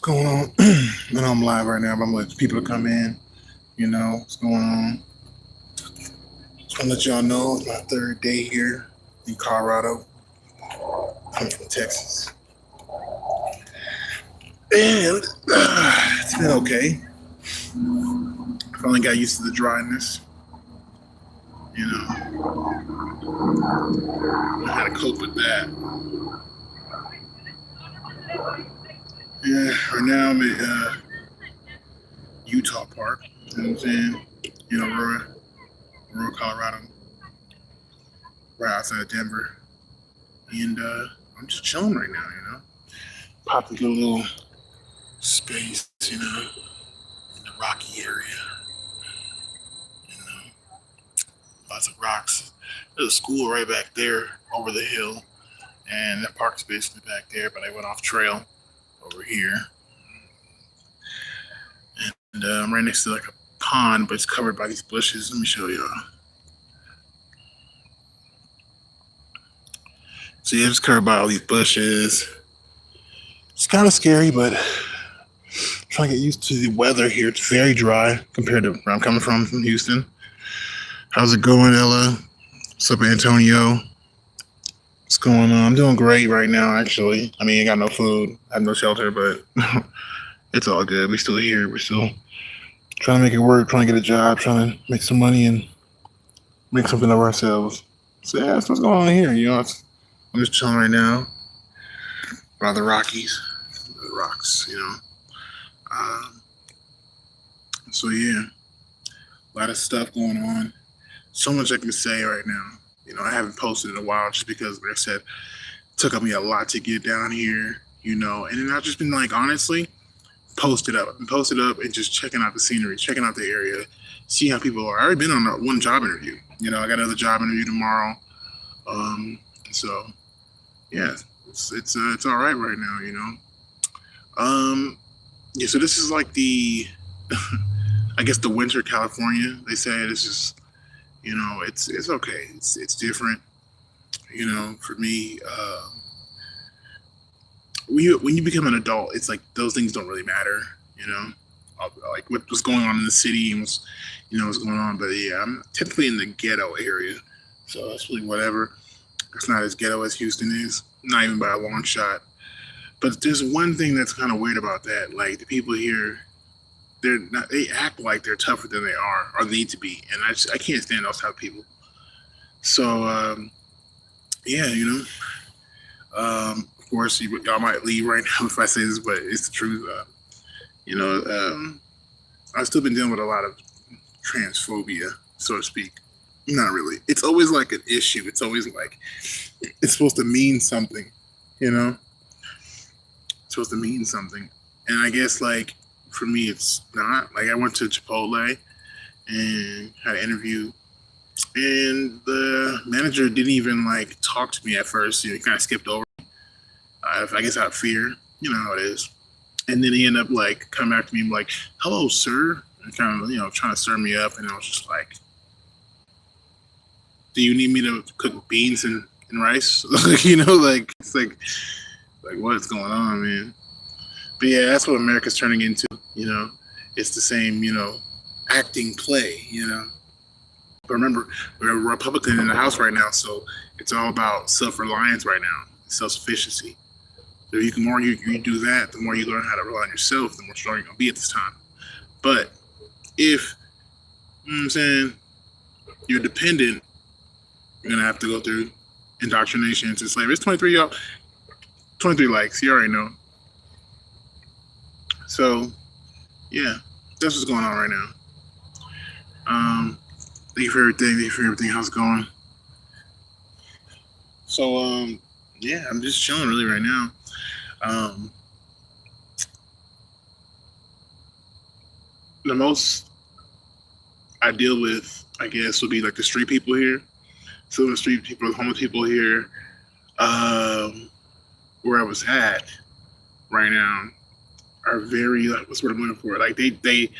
going on? I know I'm live right now, but I'm letting people come in. What's going on. Just want to let y'all know it's my third day here in Colorado. I'm from Texas. And it's been okay. Finally got used to the dryness. You know, I had to cope with that. Yeah, right now I'm at Utah Park. You know what I'm saying? Aurora, Colorado, right outside of Denver. And I'm just chilling right now, Popped into a little space, in the rocky area. You know, Lots of rocks. There's a school right back there over the hill, and that park's basically back there, but I went off trail over here. And I'm right next to like a pond, but it's covered by these bushes. Let me show y'all. So yeah, it's covered by all these bushes. It's kind of scary, but I'm trying to get used to the weather here. It's very dry compared to where I'm coming from Houston. How's it going, Ella? What's up, Antonio? What's going on? I'm doing great right now, actually. I mean, I got no food, I have no shelter, but it's all good. We're still here. We're still trying to make it work, trying to get a job, trying to make some money and make something of ourselves. So yeah, that's what's going on here. I'm just chilling right now by the Rockies, the rocks. Um, so yeah, a lot of stuff going on. So much I can say right now. I haven't posted in a while just because, like I said, it took me a lot to get down here. And then I've just been like, honestly, posted up, and just checking out the scenery, checking out the area, see how people are. I already been on one job interview. I got another job interview tomorrow. So yeah, it's all right now. Yeah. So this is like the, I guess the winter California. They say this is, it's okay. It's different. For me, when you become an adult, it's like those things don't really matter. Like what's going on in the city and what's going on. But yeah, I'm technically in the ghetto area, so that's really whatever. It's not as ghetto as Houston is, not even by a long shot. But there's one thing that's kind of weird about that. Like the people here, they act like they're tougher than they are or need to be, and I can't stand those type of people. So yeah, of course y'all might leave right now if I say this, but it's the truth. You know, um, I've still been dealing with a lot of transphobia, so to speak. Not really. It's always like an issue. It's always like it's supposed to mean something, you know. It's supposed to mean something, and I guess like for me, it's not. Like I went to Chipotle and had an interview, and the manager didn't even like talk to me at first. He kind of skipped over. I guess out of fear, you know how it is. And then he ended up like coming back to me like, "Hello, sir," and kind of trying to stir me up, and I was just like, "Do you need me to cook beans and rice?" Like it's like what's going on, man? But yeah, that's what America's turning into. You know, it's the same acting play. But remember, we're a Republican in the House right now, so it's all about self-reliance right now, self-sufficiency. So the more you do that, the more you learn how to rely on yourself, the more stronger you're gonna be at this time. But if I'm saying you're dependent, you're gonna have to go through indoctrination into slavery. It's 23 y'all, 23 likes. You already know. So yeah, that's what's going on right now. Thank you for everything. Thank you for everything. How's it going? So yeah, I'm just chilling really right now. Um, the most I deal with, I guess, would be like the street people here. So the street people, the homeless people here, um, where I was at right now, are very like what's what I'm looking for. Like they,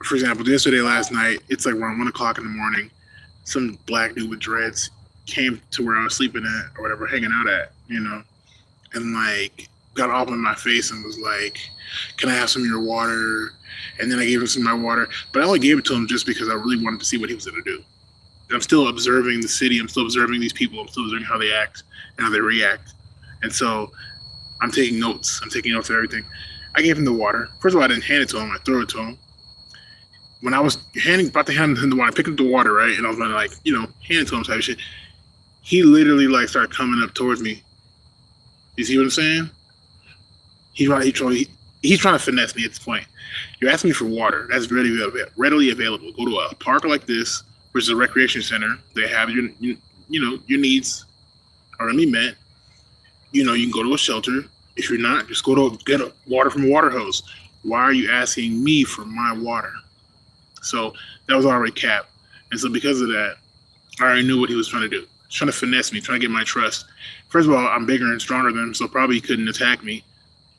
for example, yesterday last night, it's like around 1 o'clock in the morning. Some black dude with dreads came to where I was sleeping at or whatever, hanging out at, and like got all up in my face and was like, "Can I have some of your water?" And then I gave him some of my water, but I only gave it to him just because I really wanted to see what he was going to do. And I'm still observing the city. I'm still observing these people. I'm still observing how they act and how they react. And so I'm taking notes. I'm taking notes of everything. I gave him the water. First of all, I didn't hand it to him. I threw it to him. When I was about to hand him the water, I picked up the water, right? And I was going to, like, hand it to him type of shit. He literally, like, started coming up towards me. You see what I'm saying? He's trying to finesse me at this point. You're asking me for water. That's readily available. Go to a park like this, which is a recreation center. They have your needs are going to be met. You can go to a shelter. If you're not, just go to get water from a water hose. Why are you asking me for my water? So that was already capped. And so because of that, I already knew what he was trying to do. He's trying to finesse me, trying to get my trust. First of all, I'm bigger and stronger than him, so probably he couldn't attack me.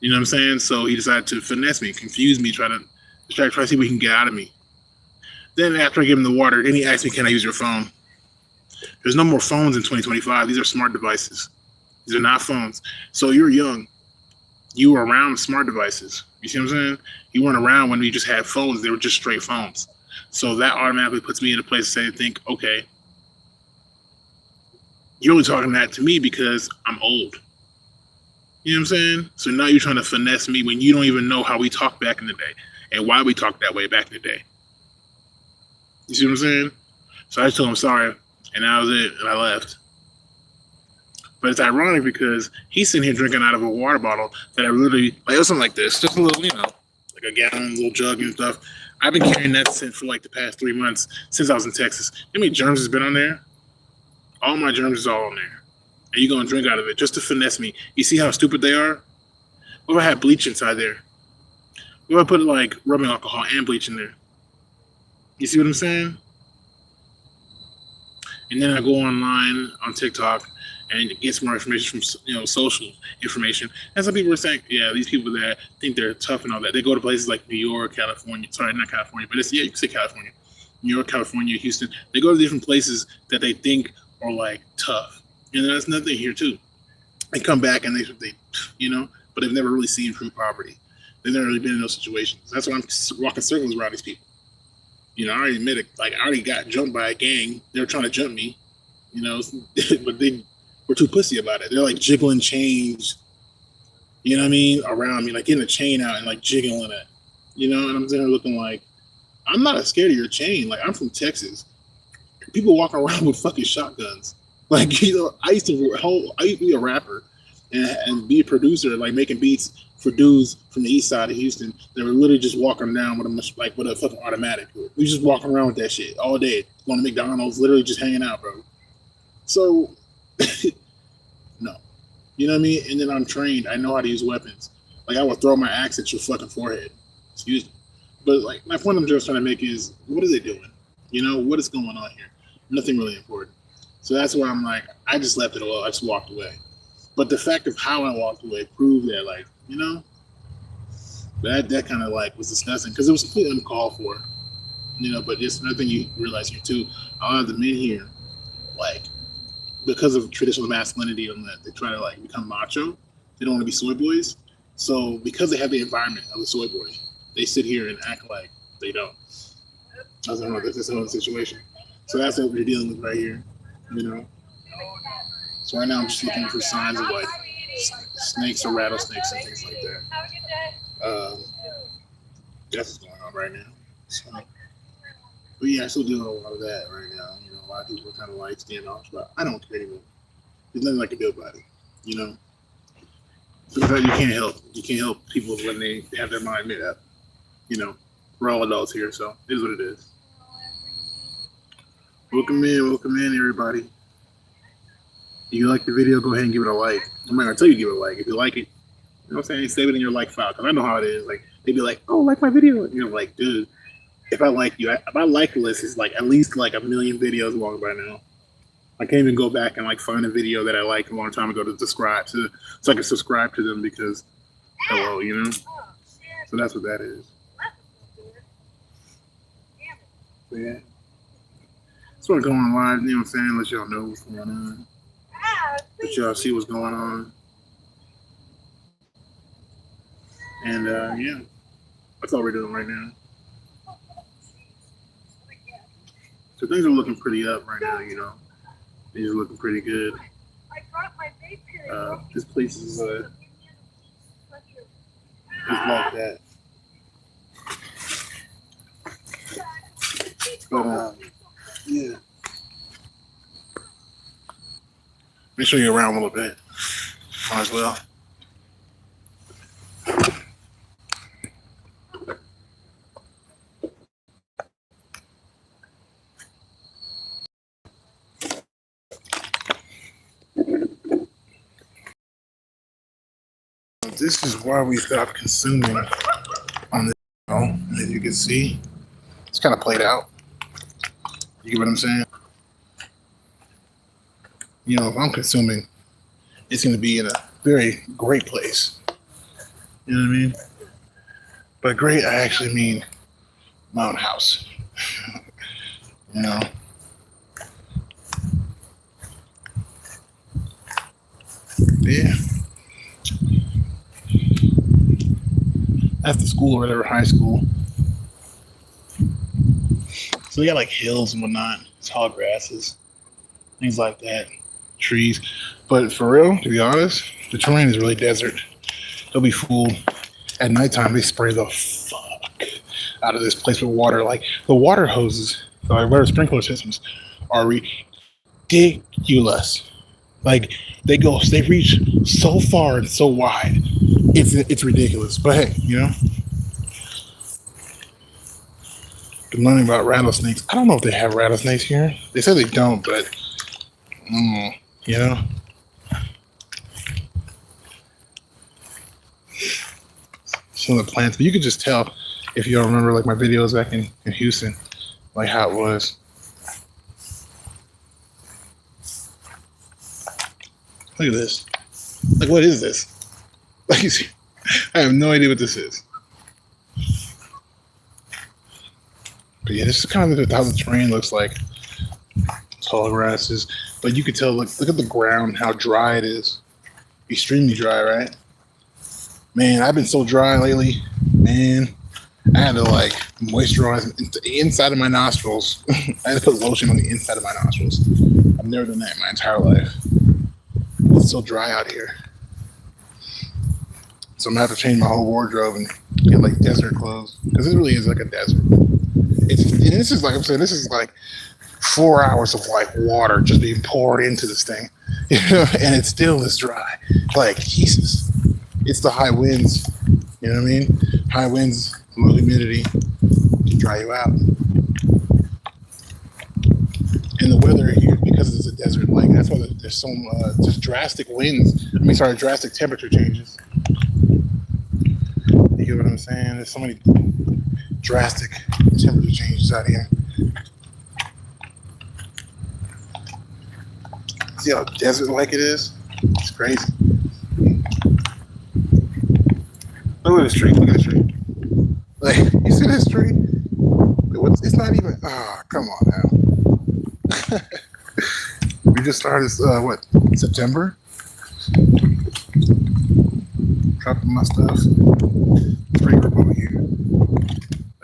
You know what I'm saying? So he decided to finesse me, confuse me, try to see what he can get out of me. Then after I gave him the water, then he asked me, "Can I use your phone?" There's no more phones in 2025. These are smart devices. These are not phones. So you're young. You were around smart devices. You see what I'm saying? You weren't around when we just had phones. They were just straight phones. So that automatically puts me in a place to think, okay, you're only talking that to me because I'm old. You know what I'm saying? So now you're trying to finesse me when you don't even know how we talked back in the day and why we talked that way back in the day. You see what I'm saying? So I told him sorry, and that was it, and I left. But it's ironic because he's sitting here drinking out of a water bottle that I literally, like, it was something like this, just a little, like a gallon, little jug and stuff. I've been carrying that since for like the past 3 months since I was in Texas. You know how many germs has been on there? All my germs is all on there. And you're going to drink out of it just to finesse me. You see how stupid they are? What if I had bleach inside there? What if I put like rubbing alcohol and bleach in there? You see what I'm saying? And then I go online on TikTok and get some more information from social information. And some people are saying, yeah, these people that think they're tough and all that, they go to places like New York, California. Sorry, not California, but you can say California. New York, California, Houston. They go to different places that they think are like tough. And that's nothing here too. They come back and they but they've never really seen true poverty. They've never really been in those situations. That's why I'm walking circles around these people. I already admit it. Like, I already got jumped by a gang. They were trying to jump me, but they were too pussy about it. They're like jiggling chains, you know what I mean, around me, like getting a chain out and like jiggling it, and I'm there looking like, I'm not scared of your chain. Like, I'm from Texas. People walk around with fucking shotguns. Like, I used to be a rapper and be a producer, like making beats for dudes from the east side of Houston. They were literally just walking down with a fucking automatic. We just walking around with that shit all day, going to McDonald's, literally just hanging out, bro. So, no. You know what I mean? And then I'm trained. I know how to use weapons. Like, I will throw my axe at your fucking forehead. Excuse me. But, like, my point I'm just trying to make is, what are they doing? What is going on here? Nothing really important. So that's why I'm like, I just left it alone. I just walked away. But the fact of how I walked away proved that, like, that kind of, like, was disgusting. Because it was completely uncalled for. But just another thing you realize here, too, a lot of the men here, like, because of traditional masculinity and that, they try to, like, become macho. They don't want to be soy boys. So because they have the environment of a soy boy, they sit here and act like they don't. That's another situation. So that's what we're dealing with right here, So right now I'm just looking for signs of, like, snakes or rattlesnakes and things like that. That's what's going on right now. So, but yeah, I still doing a lot of that right now. A lot of people are kind of like standoff, but I don't care anymore. There's nothing like a good body, Sometimes you can't help people when they have their mind made up. We're all adults here, so it is what it is. Welcome in, everybody. If you like the video, go ahead and give it a like. I'm not gonna tell you to give it a like. If you like it, what I'm saying, save it in your like file, because I know how it is. Like, they be like, oh, like my video. Like, dude, if I like you, my like list is like at least like 1 million videos long by now. I can't even go back and like find a video that I liked a long time ago to subscribe to, so I can subscribe to them because, hello, So that's what that is. So yeah. Just want to go on live, what I'm saying, let y'all know what's going on. Let y'all see what's going on. And yeah, that's all we're doing right now. So things are looking pretty up right now, you know. Things are looking pretty good. This place is like that. But yeah. Let me show you around a little bit. Might as well. This is why we stopped consuming on this channel. As you can see, it's kind of played out. You get what I'm saying? You know, if I'm consuming, it's going to be in a very great place. You know what I mean? By great, I actually mean my own house. You know? Yeah. After school or whatever, high school. So they got like hills and whatnot, tall grasses, things like that, trees. But for real, to be honest, the terrain is really desert. Don't be fooled. At nighttime, they spray the fuck out of this place with water. Like the water hoses, the water sprinkler systems are ridiculous. Like they reach so far and so wide. It's ridiculous. But hey, you know. Been learning about rattlesnakes. I don't know if they have rattlesnakes here. They said they don't, but you know. Some of the plants, but you could just tell if you don't remember like my videos back in Houston, like how it was. Look at this. Like, what is this? Like, you see, I have no idea what this is. But yeah, this is kind of how the terrain looks like. Tall grasses, but you could tell. Look at the ground, how dry it is. Extremely dry, right? Man, I've been so dry lately. Man, I had to like moisturize the inside of my nostrils. I had to put lotion on the inside of my nostrils. I've never done that in my entire life. It's so dry out here. So I'm gonna have to change my whole wardrobe and get like desert clothes because it really is like a desert. This is like I'm saying, this is like 4 hours of like water just being poured into this thing, you know, and it still is dry. Like Jesus, it's the high winds, you know what I mean? High winds, low humidity to dry you out. And the weather here, because it's a desert, like that's why there's so just drastic winds. Drastic temperature changes. You get what I'm saying? There's so many drastic temperature changes out here. See how desert-like it is? It's crazy. Look at this tree. Look at this tree. Like, you see this tree? It's not even. Oh, come on now. We just started. September? Dropping my stuff. It's pretty group over here.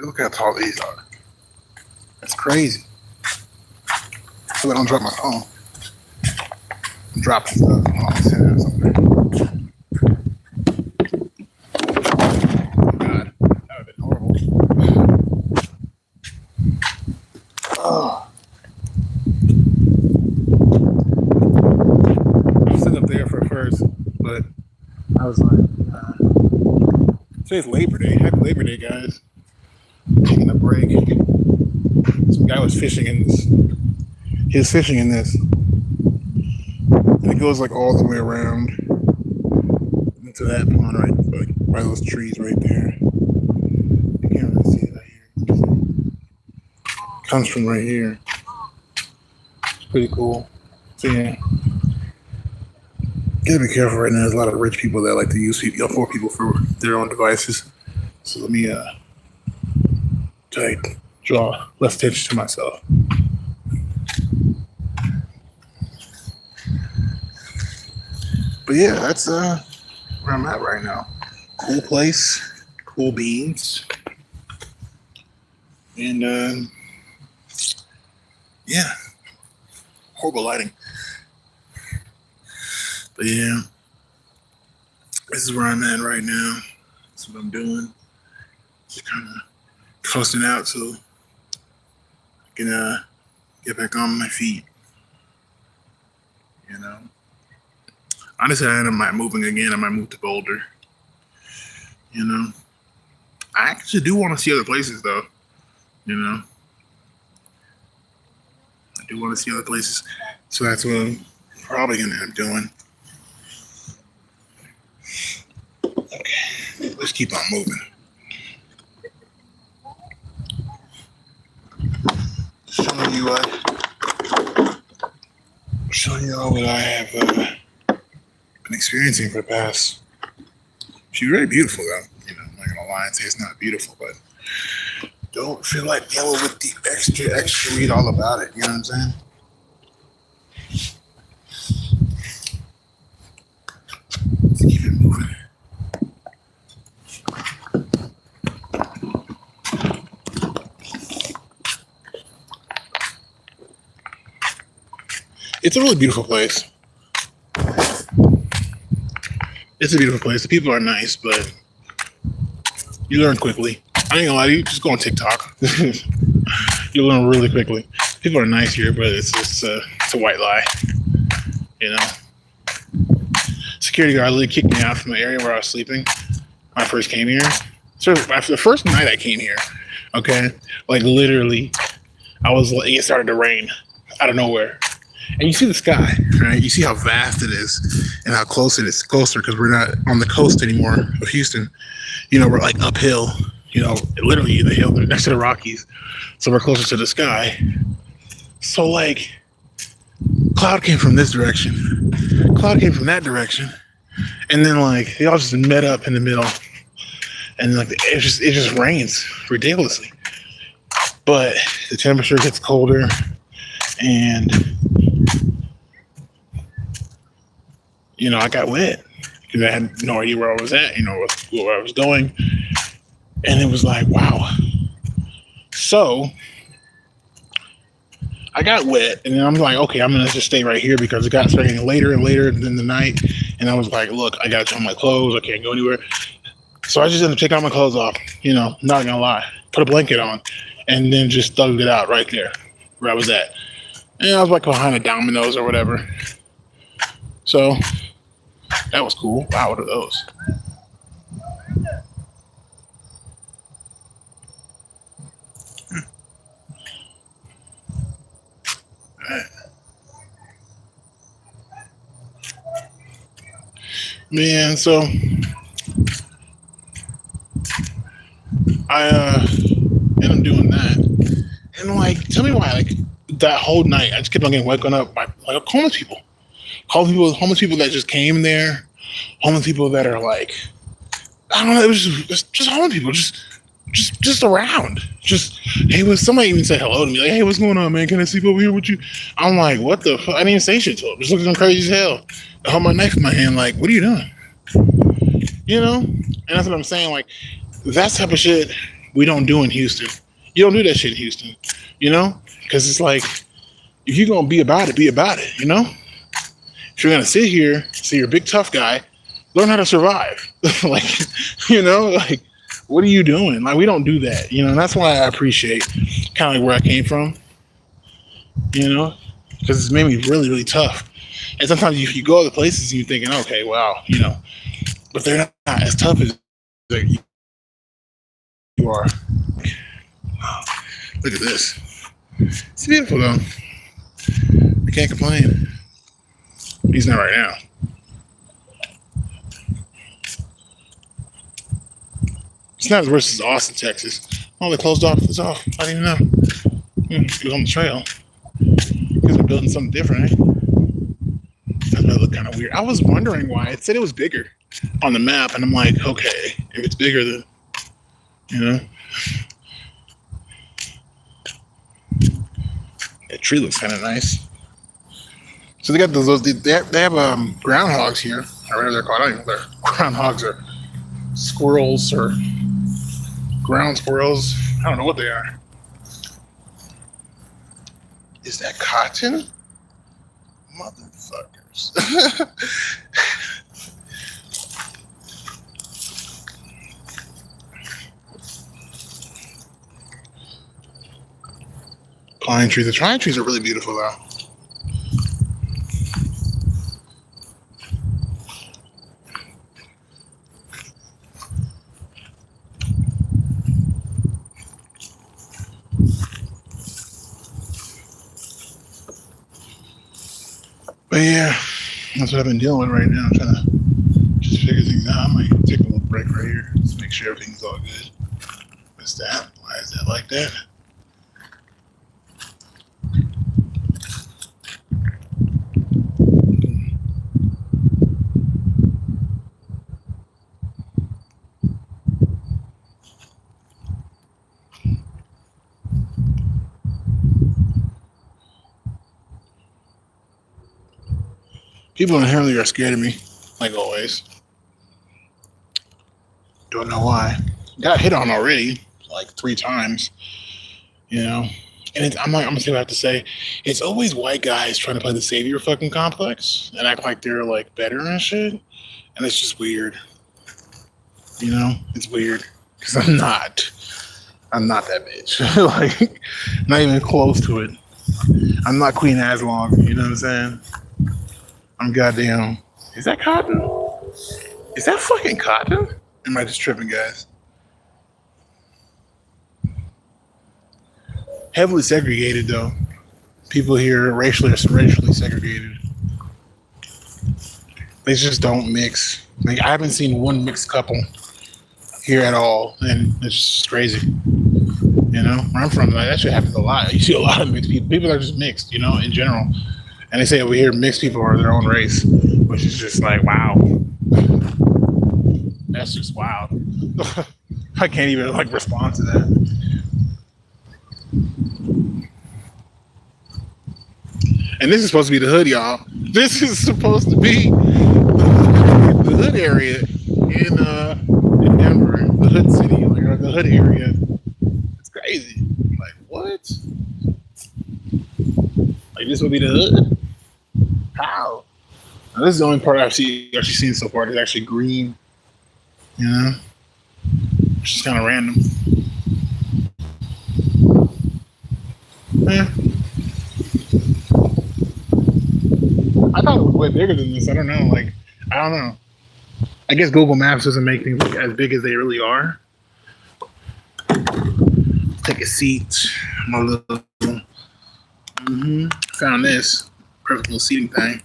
Look how tall these are. That's crazy. So I don't drop my phone. I'm dropping stuff. God, that would have been horrible. Oh. I was sitting up there for first, but I was like, today's Labor Day. Happy Labor Day, guys. Taking a break. Some guy was fishing in this. He was fishing in this. And it goes like all the way around into that pond right by those trees right there. You can't really see it out here. It comes from right here. It's pretty cool. So yeah. You gotta be careful right now. There's a lot of rich people that like to use poor people for their own devices. So let me try to draw less attention to myself. But yeah, that's where I'm at right now. Cool place. cool beans, and yeah, horrible lighting. But yeah, this is where I'm at right now. That's what I'm doing. Just kind of coasting out so I can get back on my feet. You know, honestly, I might moving again. I might move to Boulder. You know, I actually do want to see other places though. You know, I do want to see other places, so that's what I'm probably gonna end up doing. Okay, let's keep on moving. Showing you all what I have been experiencing for the past. She's very beautiful though. You know, I'm not gonna lie and say it's not beautiful, but don't feel like dealing with the extra read all about it. You know what I'm saying? Let's keep it moving. It's a really beautiful place. It's a beautiful place. The people are nice, but you learn quickly. I ain't gonna lie to you, just go on TikTok. You learn really quickly. People are nice here, but it's a white lie. You know? Security guard literally kicked me out from the area where I was sleeping when I first came here. So after the first night I came here, okay, like literally, it started to rain out of nowhere. And you see the sky, right? You see how vast it is and how close it is closer because we're not on the coast anymore of Houston. You know, we're like uphill, you know, literally the hill next to the Rockies. So we're closer to the sky. So like cloud came from this direction, cloud came from that direction. And then like they all just met up in the middle. And like it just rains ridiculously. But the temperature gets colder and you know, I got wet because I had no idea where I was at, you know, where I was going. And it was like, wow. So I got wet and then I'm like, okay, I'm going to just stay right here because it got starting later and later in the night. And I was like, look, I got to turn my clothes. I can't go anywhere. So I just ended up taking all my clothes off, you know, not going to lie, put a blanket on and then just thugged it out right there where I was at. And I was like behind a Domino's or whatever. So that was cool. Wow, what are those? Man, so I ended up doing that. And like, tell me why, like that whole night I just kept on getting woken up by like homeless people. Homeless people that just came there, homeless people that are like, I don't know, it was just homeless people, just around. Just hey, was somebody even said hello to me, like, hey, what's going on, man? Can I sleep over here with you? I'm like, what the fuck? I didn't even say shit to him. Just looking crazy as hell. I hold my knife in my hand, like, what are you doing? You know? And that's what I'm saying. Like, that type of shit we don't do in Houston. You don't do that shit in Houston. You know? Because it's like, if you're gonna be about it, you know? If you're gonna sit here, say you're a big tough guy, learn how to survive. Like, you know, like, what are you doing? Like, we don't do that, you know. And that's why I appreciate kind of like where I came from, you know, because it's made me really, really tough. And sometimes you go other places and you're thinking, okay, wow, you know, but they're not as tough as you are. Look at this. It's beautiful though. I can't complain. He's not right now. It's not as worse as Austin, Texas. Oh, they closed off. It's off. I didn't even know. It was on the trail. Because we're building something different, eh? That might look kind of weird. I was wondering why. It said it was bigger on the map, and I'm like, okay, if it's bigger, then, you know. That tree looks kind of nice. So they got those. They have groundhogs here, or whatever they're called. I don't even know if they're groundhogs or squirrels or ground squirrels. I don't know what they are. Is that cotton? Motherfuckers. Pine trees. The pine trees are really beautiful though. But yeah, that's what I've been dealing with right now. I'm trying to just figure things out. I might take a little break right here. Just make sure everything's all good. What's that? Why is that like that? People inherently are scared of me, like always. Don't know why. Got hit on already, like 3 times, you know. And I'm gonna say what I have to say. It's always white guys trying to play the savior fucking complex and act like they're like better and shit. And it's just weird. You know, it's weird because I'm not. I'm not that bitch. Like, not even close to it. I'm not Queen Aslog. You know what I'm saying? I'm goddamn. Is that cotton? Is that fucking cotton? Am I just tripping, guys? Heavily segregated, though. People here racially segregated. They just don't mix. Like, I haven't seen one mixed couple here at all, and it's just crazy. You know, where I'm from, like, that shit happens a lot. You see a lot of mixed people. People are just mixed, you know, in general. And they say over here, mixed people are their own race, which is just like, wow. That's just wild. I can't even like respond to that. And this is supposed to be the hood, y'all. This is supposed to be the hood area in Denver, the hood city, like the hood area. It's crazy. Like what? Like this would be the hood? How? Now, this is the only part I've actually seen so far. It's actually green. You know? Which is kind of random. Yeah. I thought it was way bigger than this. I don't know. Like, I don't know. I guess Google Maps doesn't make things look as big as they really are. Take a seat. My little. Found this perfect little seating thing.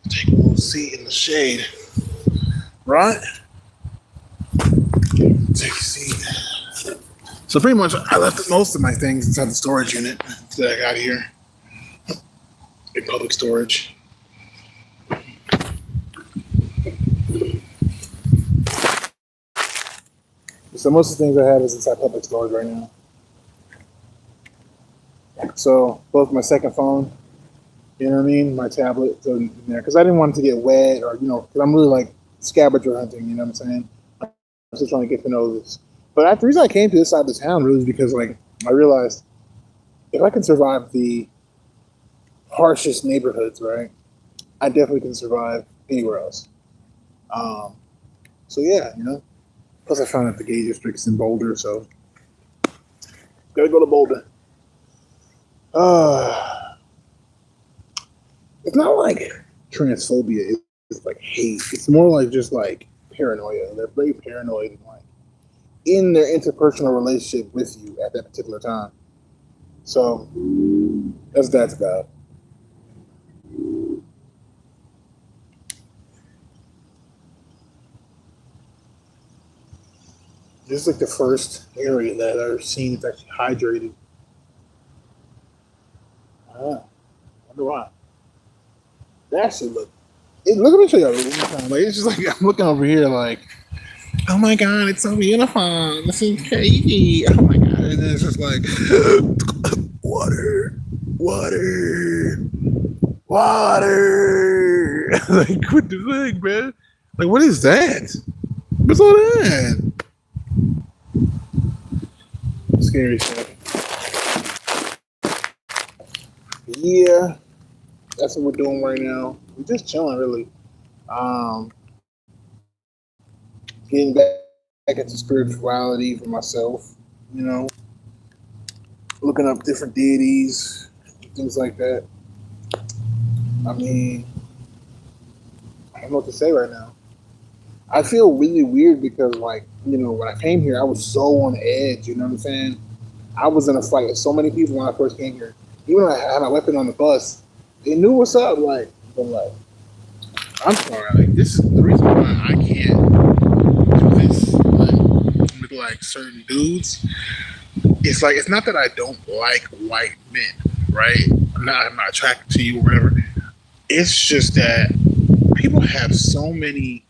Take a little seat in the shade. Right? Take a seat. So pretty much I left most of my things inside the storage unit that I got here. In public storage. So most of the things I have is inside public storage right now. So both my second phone, you know what I mean, my tablet, so in there, because I didn't want it to get wet, or because I'm really like scavenger hunting. You know what I'm saying? I'm still trying to get to know this. But the reason I came to this side of the town really is because like I realized if I can survive the harshest neighborhoods, right, I definitely can survive anywhere else. So yeah, Plus, I found out the gay district's in Boulder, so gotta go to Boulder. It's not like transphobia. It's like hate. It's more like just like paranoia. They're very paranoid and like in their interpersonal relationship with you at that particular time. So that's about. This is like the first area that I've seen that's actually hydrated. I wonder why. That should look. Let me show y'all. Like, it's just like I'm looking over here, like, oh my god, it's so beautiful. This is crazy. Oh my god, and it's just like water. Like, what the fuck, man? Like, what is that? What's all that? scary stuff. Yeah, that's what we're doing right now. We're just chilling, really. Um, Getting back into spirituality for myself. You know, looking up different deities, things like that. I mean, I don't know what to say right now. I feel really weird because, like, when I came here, I was so on edge. You know what I'm saying? I was in a fight with so many people when I first came here. Even when I had my weapon on the bus, they knew what's up. Like, but like, I'm sorry. Like, this is the reason why I can't do this with like certain dudes. It's like it's not that I don't like white men, right? I'm not attracted to you or whatever. It's just that people have so many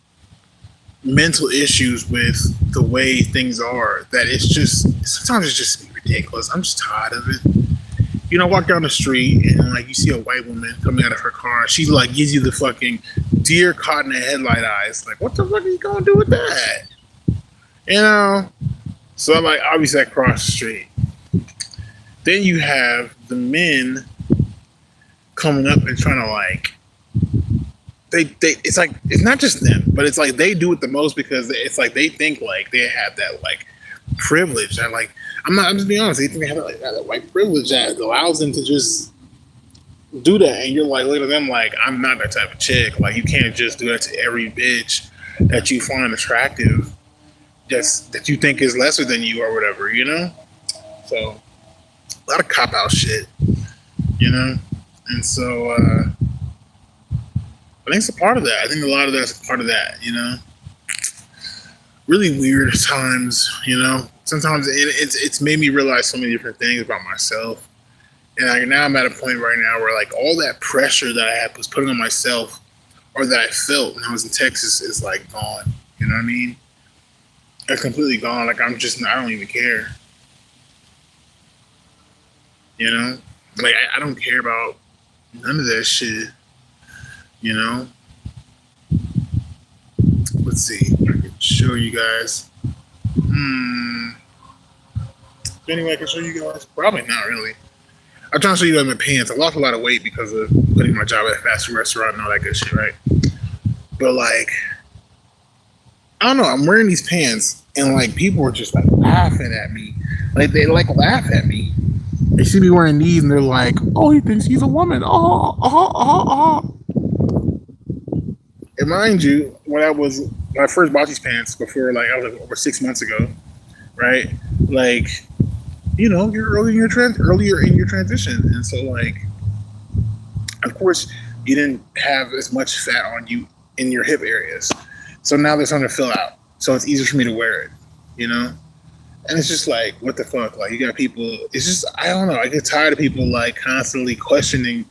mental issues with the way things are that it's just sometimes it's just ridiculous. I'm just tired of it. Walk down the street and like you see a white woman coming out of her car, and she like gives you the fucking deer caught in the headlight eyes. Like, what the fuck are you gonna do with that? So I'm like, obviously I cross the street. Then you have the men coming up and trying to like they it's like it's not just them, but it's like they do it the most because it's like they think like they have that like privilege that like I'm just being honest, they think they have that white privilege that allows them to just do that, and you're like look at them like I'm not that type of chick. Like you can't just do that to every bitch that you find attractive, just that you think is lesser than you or whatever, So a lot of cop out shit, and so I think it's a part of that. I think a lot of that's a part of that, Really weird times, Sometimes it's made me realize so many different things about myself. And like now I'm at a point right now where like all that pressure that I was putting on myself or that I felt when I was in Texas is like gone. You know what I mean? It's completely gone. Like I don't even care. Like I don't care about none of that shit. Let's see. I can show you guys. Anyway, I can show you guys. Probably not really. I'm trying to show you guys my pants. I lost a lot of weight because of quitting my job at a fast food restaurant and all that good shit, right? But like, I don't know. I'm wearing these pants and like people are just like laughing at me. Like they like laugh at me. They see me wearing these and they're like, "Oh, he thinks he's a woman." And mind you, when I first bought these pants before, like I was like over 6 months ago, right? Like, you're earlier in your transition, and so like, of course, you didn't have as much fat on you in your hip areas, so now they're starting to fill out, so it's easier for me to wear it, And it's just like, what the fuck? Like, you got people. It's just, I don't know. I get tired of people like constantly questioning,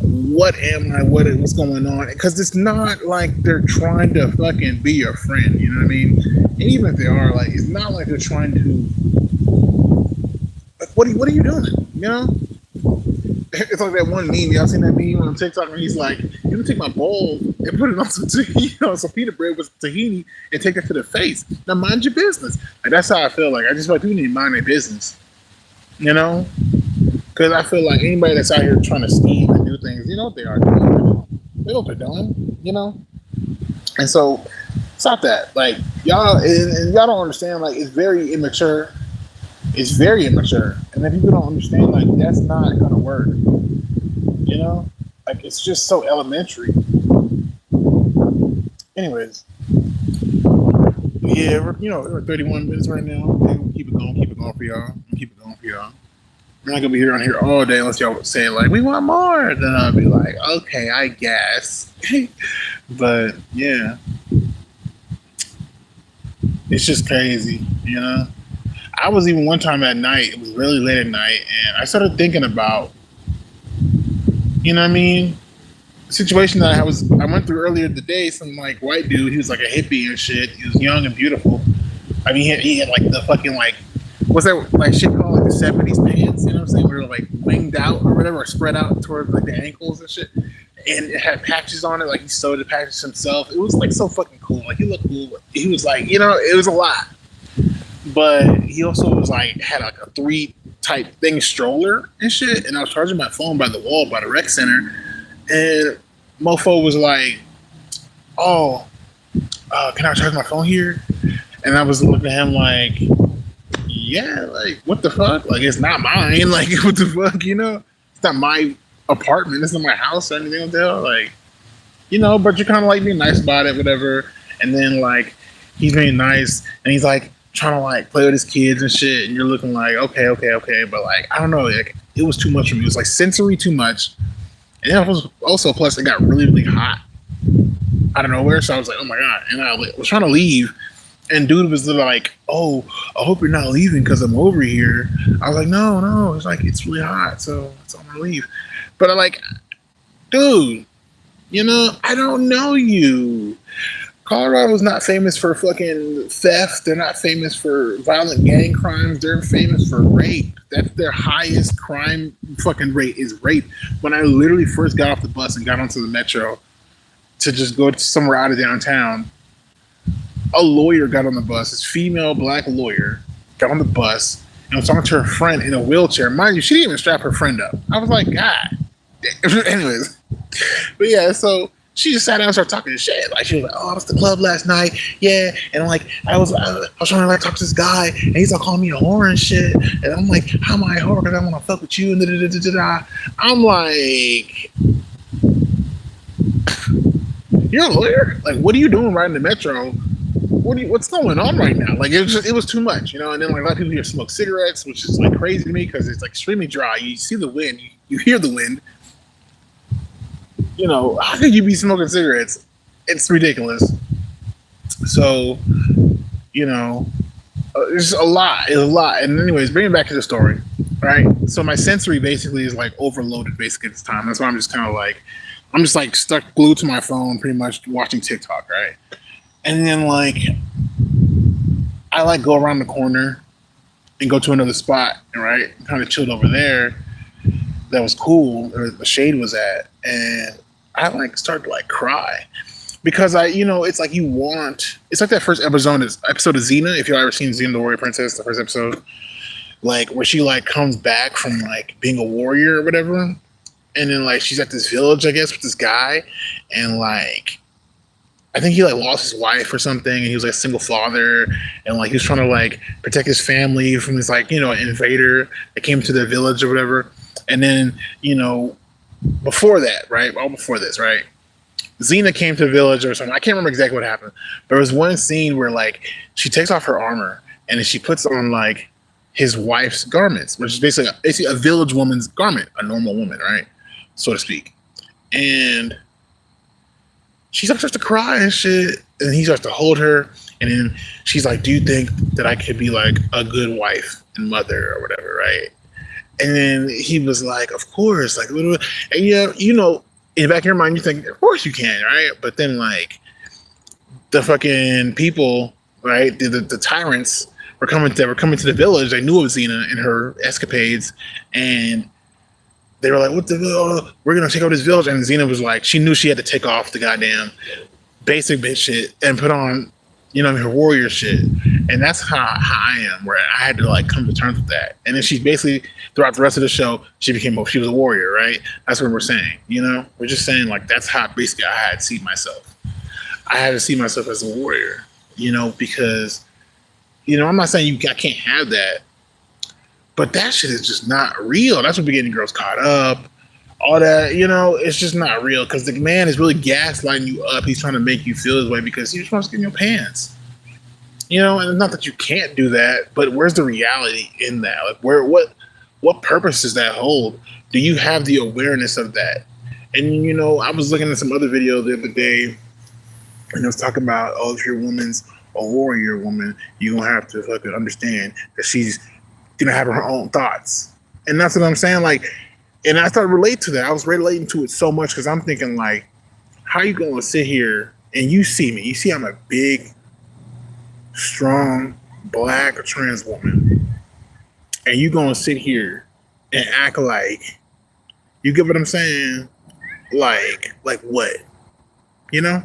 what am I? What's going on? Because it's not like they're trying to fucking be your friend. You know what I mean? And even if they are, like, it's not like they're trying to. Like, what are you doing? It's like that one meme. Y'all seen that meme on TikTok? And he's like, "You can take my bowl and put it on some tahini, some pita bread with tahini, and take it to the face. Now mind your business." Like that's how I feel. Like I just feel like people need to mind their business, Because I feel like anybody that's out here trying to scheme and do things, what they are doing. They know what they're doing, And so stop that. Like y'all, and y'all don't understand. Like it's very immature. It's very immature, and then people don't understand. Like that's not gonna work. Like it's just so elementary. Anyways, yeah, we're 31 minutes right now. We'll keep it going for y'all. I'm not gonna be here on here all day unless y'all say like we want more. Then I'll be like, okay, I guess. But yeah, it's just crazy, I was even one time at night. It was really late at night, and I started thinking about, the situation that I went through earlier today. Some like white dude. He was like a hippie and shit. He was young and beautiful. I mean, he had like the fucking like, what's that like shit called, like the 70s pants? You know what I'm saying? Where like winged out or whatever, or spread out towards like the ankles and shit. And it had patches on it. Like he sewed the patches himself. It was like so fucking cool. Like he looked cool. He was like, it was a lot. but he also was like had like a three type thing stroller and shit. And I was charging my phone by the wall by the rec center, and mofo was like, "Oh, can I charge my phone here?" And I was looking at him like, "Yeah, like what the fuck? Like it's not mine. Like what the fuck? You know, it's not my apartment. It's not my house or anything like that. Like you know, but you're kind of like being nice about it, whatever." And then like he's being nice, and he's like trying to like play with his kids and shit, and you're looking like, okay, but like I don't know, like it was too much for me. It was like sensory too much, and then it was also plus it got really really hot out of nowhere, so I was like, oh my god, and I was trying to leave. And dude was like, "Oh, I hope you're not leaving because I'm over here." I was like, "No, no." It's like it's really hot, so I'm gonna leave. But I'm like, dude, you know, I don't know you. Colorado's not famous for fucking theft. They're not famous for violent gang crimes. They're famous for rape. That's their highest crime fucking rate is rape. When I literally first got off the bus and got onto the metro to just go to somewhere out of downtown, a lawyer got on the bus. This female black lawyer got on the bus and was talking to her friend in a wheelchair. Mind you, she didn't even strap her friend up. I was like, God. Anyways, but yeah, so she just sat down and started talking shit. Like she was like, "Oh, I was at the club last night, yeah." And like I was trying to like talk to this guy, and he's like calling me a whore and shit. And I'm like, "How am I a whore? Because I want to fuck with you." And da-da-da-da-da. I'm like, "You're a lawyer? Like, what are you doing riding the metro? What's going on right now?" Like it was too much, you know. And then like a lot of people here smoke cigarettes, which is like crazy to me because it's like extremely dry. You see the wind, you hear the wind. You know, how could you be smoking cigarettes? It's ridiculous. So, you know, it's a lot. It's a lot. And anyways, bringing it back to the story, right? So my sensory basically is like overloaded basically at this time. That's why I'm just kind of like, I'm just like stuck glued to my phone pretty much watching TikTok, right? And then like, I like go around the corner and go to another spot, right? Kind of chilled over there. That was cool. Where the shade was at. And I like start to like cry because you know, it's like it's like that first episode of Xena. If you've ever seen Xena the Warrior Princess, the first episode, like where she like comes back from like being a warrior or whatever, and then like she's at this village, I guess, with this guy, and like I think he like lost his wife or something, and he was like a single father, and like he was trying to like protect his family from this like you know invader that came to the village or whatever, and then you know. Before that, right? All before this, right? Xena came to the village or something. I can't remember exactly what happened. But there was one scene where like she takes off her armor and then she puts on like his wife's garments, which is basically a village woman's garment, a normal woman, right? So to speak. And she starts to cry and shit. And he starts to hold her. And then she's like, "Do you think that I could be like a good wife and mother or whatever, right?" And then he was like, "Of course." Like, and yeah, you know, in the back of your mind, you think, "Of course you can," right? But then, like, the fucking people, right? The tyrants were coming to the village. They knew of Xena and her escapades, and they were like, "What the hell? We're gonna take over this village." And Xena was like, she knew she had to take off the goddamn basic bitch shit and put on, you know, her warrior shit. And that's how I am, where I had to like come to terms with that. And then she basically throughout the rest of the show, she was a warrior, right? That's what we're saying, you know? We're just saying like that's how basically I had to see myself. I had to see myself as a warrior, you know, because you know, I'm not saying I can't have that, but that shit is just not real. That's what be getting girls caught up. All that, you know, it's just not real because the man is really gaslighting you up. He's trying to make you feel his way because he just wants to get in your pants. You know, and it's not that you can't do that, but where's the reality in that? Like, what purpose does that hold? Do you have the awareness of that? And you know, I was looking at some other video the other day, and it was talking about, oh, if your woman's a warrior woman, you're gonna have to fucking understand that she's gonna have her own thoughts, and that's what I'm saying. Like, and I started to relate to that. I was relating to it so much because I'm thinking like, how are you gonna sit here and you see me? You see, I'm a big, strong, black or trans woman, and you gonna sit here and act like, you get what I'm saying? Like what? You know?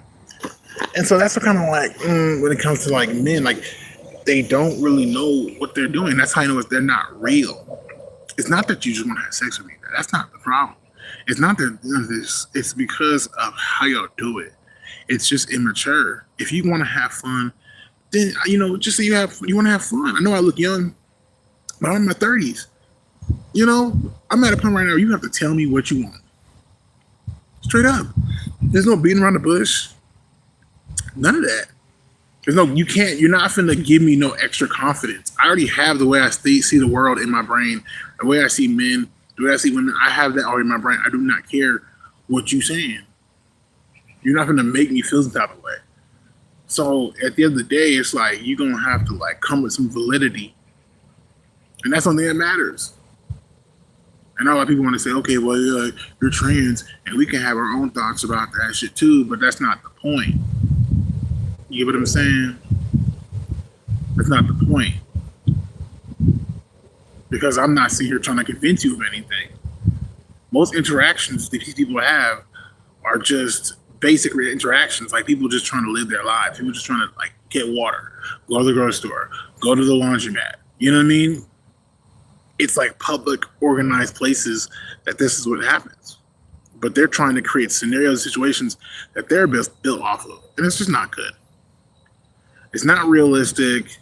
And so that's what kind of like when it comes to like men, like they don't really know what they're doing. That's how you know they're not real. It's not that you just want to have sex with me. That's not the problem. It's not that this. It's because of how y'all do it. It's just immature. If you want to have fun, then just say you want to have fun. I know I look young, but I'm in my 30s. I'm at a point right now. You have to tell me what you want, straight up. There's no beating around the bush. None of that. There's no. You can't. You're not finna give me no extra confidence. I already have the way I see the world in my brain, the way I see men, the way I see women. I have that already in my brain. I do not care what you saying. You're not gonna make me feel some type of way. So at the end of the day, it's like you're gonna have to come with some validity, and that's something that matters. And a lot of people want to say, okay, well, you're trans, and we can have our own thoughts about that shit too, but that's not the point. You get what I'm saying? That's not the point. Because I'm not sitting here trying to convince you of anything. Most interactions that these people have are just basic interactions, like people just trying to live their lives. People just trying to get water, go to the grocery store, go to the laundromat. You know what I mean? It's like public, organized places that this is what happens. But they're trying to create scenarios, situations that they're built off of. And it's just not good. It's not realistic.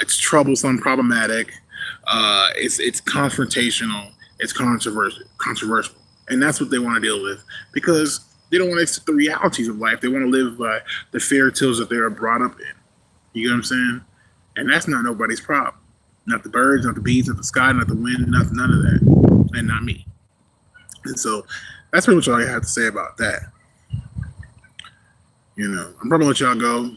It's troublesome, problematic. It's confrontational. It's controversial. And that's what they want to deal with because they don't want to accept the realities of life. They want to live by the fairy tales that they are brought up in. You get what I'm saying? And that's not nobody's problem. Not the birds, not the bees, not the sky, not the wind, none of that. And not me. And so that's pretty much all I have to say about that. I'm probably let y'all go.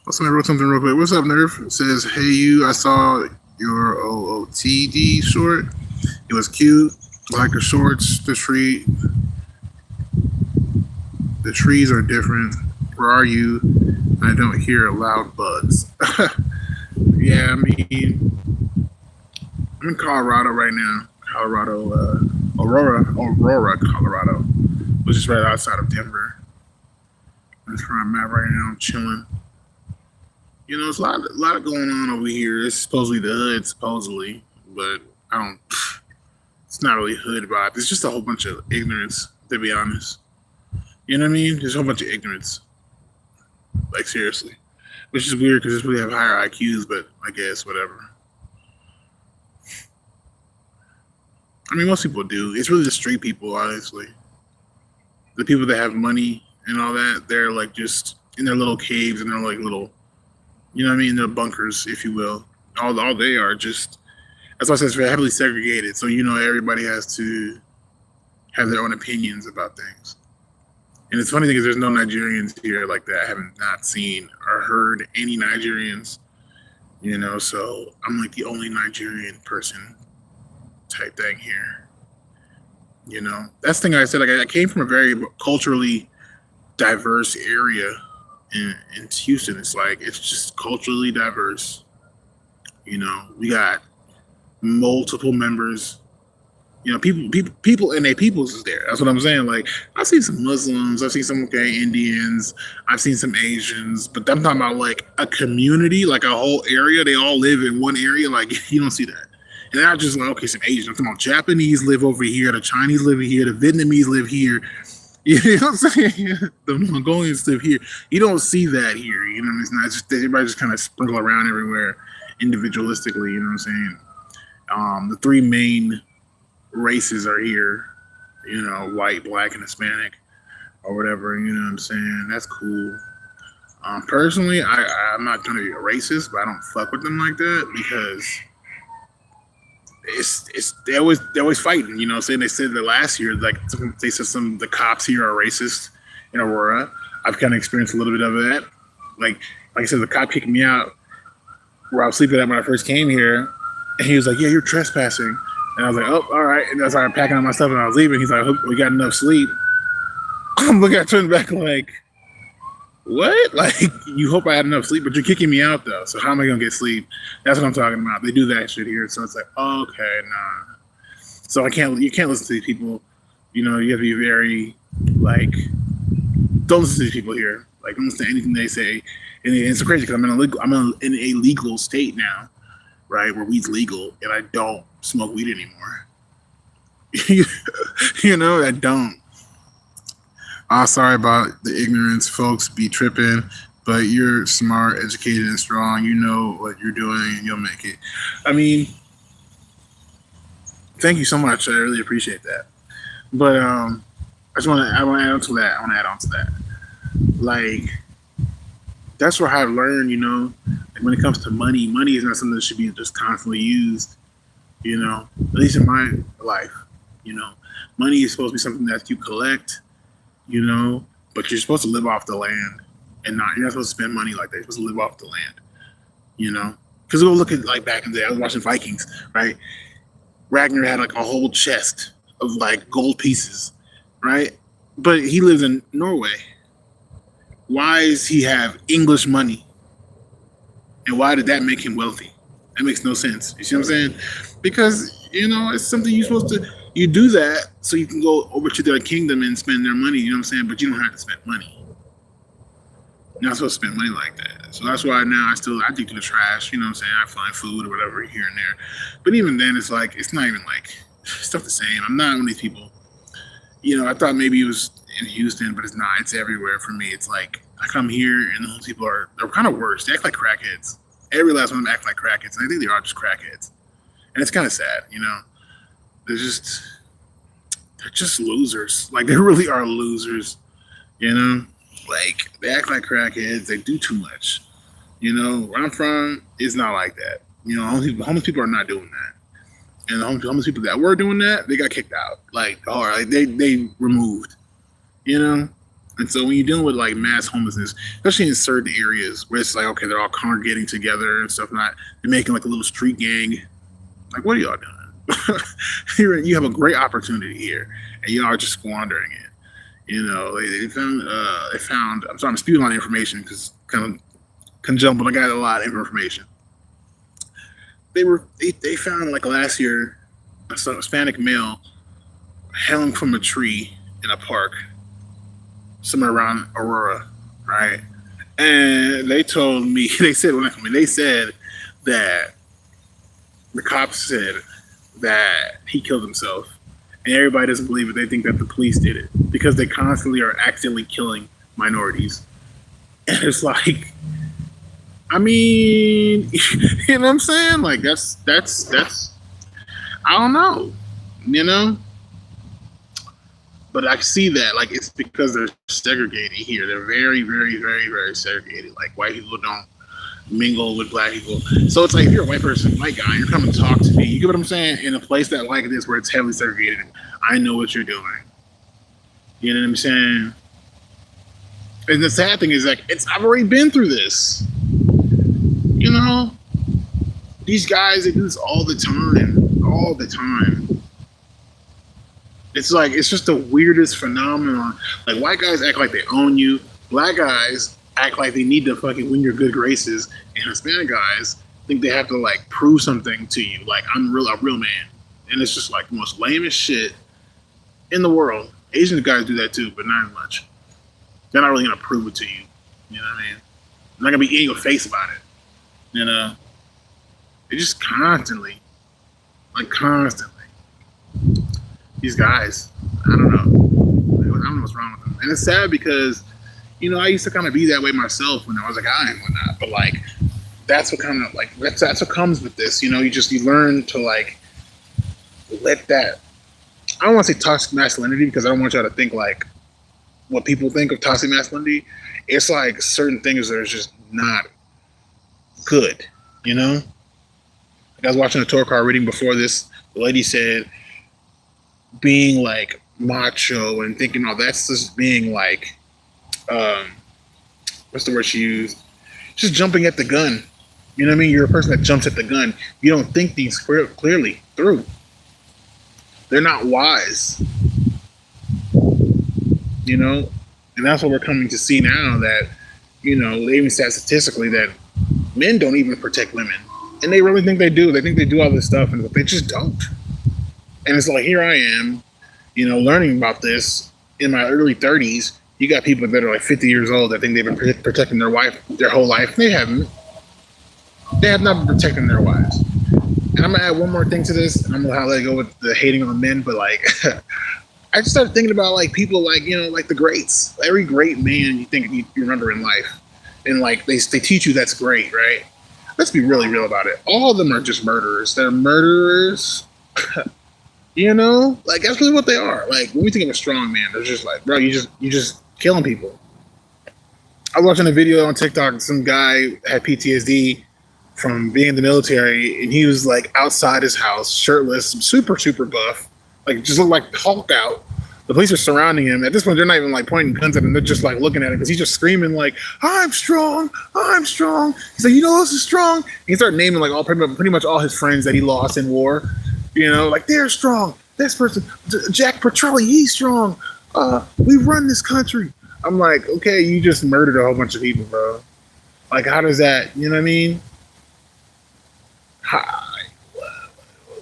Also, I wrote something real quick. What's up, Nerf? It says, hey, I saw your OOTD short. It was cute. Like the shorts, the trees are different. Where are you? I don't hear loud bugs. Yeah, I mean, I'm in Colorado right now. Aurora, Colorado, which is right outside of Denver. That's where I'm at right now. I'm chilling. There's a lot going on over here. It's supposedly the hood, but it's not really hood vibe. It's just a whole bunch of ignorance, to be honest. You know what I mean? There's a whole bunch of ignorance. Seriously. Which is weird because we have higher IQs, but I guess whatever. I mean, most people do. It's really the street people, honestly. The people that have money and all that, they're just in their little caves and they're little, you know what I mean? They're bunkers, if you will. All they are just, that's why I say it's very heavily segregated. So, everybody has to have their own opinions about things. And it's funny because there's no Nigerians here like that. I haven't not seen or heard any Nigerians, so I'm the only Nigerian person type thing here. That's the thing I said. I came from a very culturally diverse area in Houston. It's just culturally diverse. We got multiple members. People and their peoples is there. That's what I'm saying. I've seen some Muslims, I've seen some Indians, I've seen some Asians, but I'm talking about a community, a whole area. They all live in one area. You don't see that. And not just okay, some Asians. I'm talking about Japanese live over here, the Chinese live here, the Vietnamese live here. You know what I'm saying? The Mongolians live here. You don't see that here. It's not just everybody just kind of sprinkle around everywhere individualistically. You know what I'm saying? The three main races are here, white, black, and Hispanic, or whatever. You know what I'm saying? That's cool. Personally, I'm not trying to be a racist, but I don't fuck with them like that because they always fighting. You know what I'm saying? They said that last year, they said the cops here are racist in Aurora. I've kind of experienced a little bit of that. Like I said, the cop kicked me out where I was sleeping at when I first came here, and he was like, "Yeah, you're trespassing." And I was like, "Oh, all right." And I started packing up my stuff and I was leaving. He's like, "I hope we got enough sleep." I'm looking at turning back what? You hope I had enough sleep, but you're kicking me out though. So how am I gonna get sleep? That's what I'm talking about. They do that shit here. So it's okay, nah. So you can't listen to these people. You have to be very don't listen to these people here. Like, don't listen to anything they say. And it's crazy because I'm in a legal state now, right, where weed's legal, and I don't smoke weed anymore. I don't. Oh, sorry about the ignorance, folks. Be tripping, but you're smart, educated, and strong. You know what you're doing, and you'll make it. I mean, thank you so much. I really appreciate that. But I want to add on to that. Like, that's where I've learned, like when it comes to money, money is not something that should be just constantly used. At least in my life, money is supposed to be something that you collect, but you're supposed to live off the land, and you're not supposed to spend money like that. You're supposed to live off the land, because we'll look at, like, back in the day, I was watching Vikings, right? Ragnar had like a whole chest of like gold pieces, right? But he lives in Norway. Why does he have English money? And why did that make him wealthy? That makes no sense. You see what I'm saying? Because, it's something you're supposed to, you do that so you can go over to their kingdom and spend their money, you know what I'm saying? But you don't have to spend money. You're not supposed to spend money like that. So that's why now I dig to the trash, you know what I'm saying? I find food or whatever here and there. But even then, it's like, it's not even like, it's not the same. I'm not one of these people. I thought maybe it was in Houston, but it's not. It's everywhere for me. It's like, I come here and those people they're kind of worse. They act like crackheads. Every last one of them act like crackheads. And I think they are just crackheads. And it's kind of sad, They're just losers. Like, they really are losers, Like, they act like crackheads. They do too much. Where I'm from, it's not like that. Homeless people are not doing that. And the homeless people that were doing that, they got kicked out. Like, they removed. And so when you're dealing with like mass homelessness, especially in certain areas where it's like, okay, they're all congregating together and stuff, they're making like a little street gang. Like, what are y'all doing? You have a great opportunity here, and y'all are just squandering it. They found. I'm sorry, I'm spewing a lot of information because kind of conjumbled. I got a lot of information. They found, like, last year, a Hispanic male hung from a tree in a park somewhere around Aurora, right? And they told me, they said that the cops said that he killed himself. And everybody doesn't believe it. They think that the police did it because they constantly are accidentally killing minorities. And it's like, I mean, you know what I'm saying? Like, that's, I don't know, But I see that, like, it's because they're segregated here. They're very, very, very, very segregated. Like, white people don't mingle with black people. So it's like, if you're a white person, white guy, you're coming to talk to me. You get what I'm saying? In a place that like this where it's heavily segregated, I know what you're doing. You know what I'm saying? And the sad thing is, like, I've already been through this. These guys, they do this all the time. It's like, it's just the weirdest phenomenon. Like, white guys act like they own you. Black guys act like they need to fucking win your good graces. And Hispanic guys think they have to, like, prove something to you. Like, I'm a real man. And it's just, like, the most lamest shit in the world. Asian guys do that too, but not as much. They're not really going to prove it to you. You know what I mean? They're not going to be in your face about it. They just constantly. These guys, I don't know. I don't know what's wrong with them. And it's sad because, I used to kind of be that way myself when I was a guy and whatnot. But, like, that's what kind of, like, that's what comes with this. You learn to, like, let that, I don't want to say toxic masculinity because I don't want y'all to think, like, what people think of toxic masculinity. It's like certain things that are just not good, Like, I was watching a Torah card reading before this. The lady said, being like macho and thinking, oh, that's just being like, what's the word she used? Just jumping at the gun. You know what I mean? You're a person that jumps at the gun. You don't think things clearly through. They're not wise. And that's what we're coming to see now, that, they even said statistically that men don't even protect women. And they really think they do. They think they do all this stuff, and they just don't. And it's like, here I am, learning about this in my early 30s, You got people that are like 50 years old that think they've been protecting their wife their whole life. They haven't. They have not been protecting their wives. And I'm gonna add one more thing to this. And I'm gonna let it go with the hating on men, but like, I just started thinking about like people like like the greats. Every great man you think you remember in life, and like they teach you that's great, right? Let's be really real about it. All of them are just murderers. They're murderers. Like that's really what they are. Like when we think of a strong man, they're just like, bro, you just killing people. I was watching a video on TikTok. Some guy had PTSD from being in the military, and he was like outside his house, shirtless, super super buff, like just looked like hulked out. The police are surrounding him. At this point, they're not even like pointing guns at him. They're just like looking at him because he's just screaming like, "I'm strong, I'm strong." He's like, "You know, this is strong." And he started naming like all pretty much all his friends that he lost in war. Like they're strong. This person, Jack Petrelli, he's strong. We run this country. I'm like, okay, you just murdered a whole bunch of people, bro. Like, how does that? You know what I mean?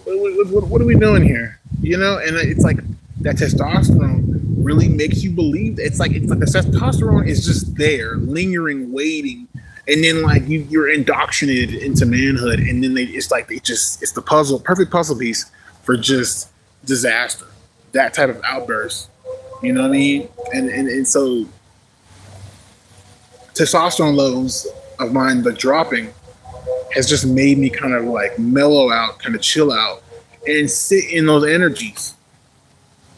What are we doing here? And it's like that testosterone really makes you believe it's like the testosterone is just there, lingering, waiting, and then like you're indoctrinated into manhood, and then it's the perfect puzzle piece for just disaster, that type of outburst. You know what I mean? And so testosterone levels of mine, the dropping, has just made me kind of like mellow out, kind of chill out, and sit in those energies.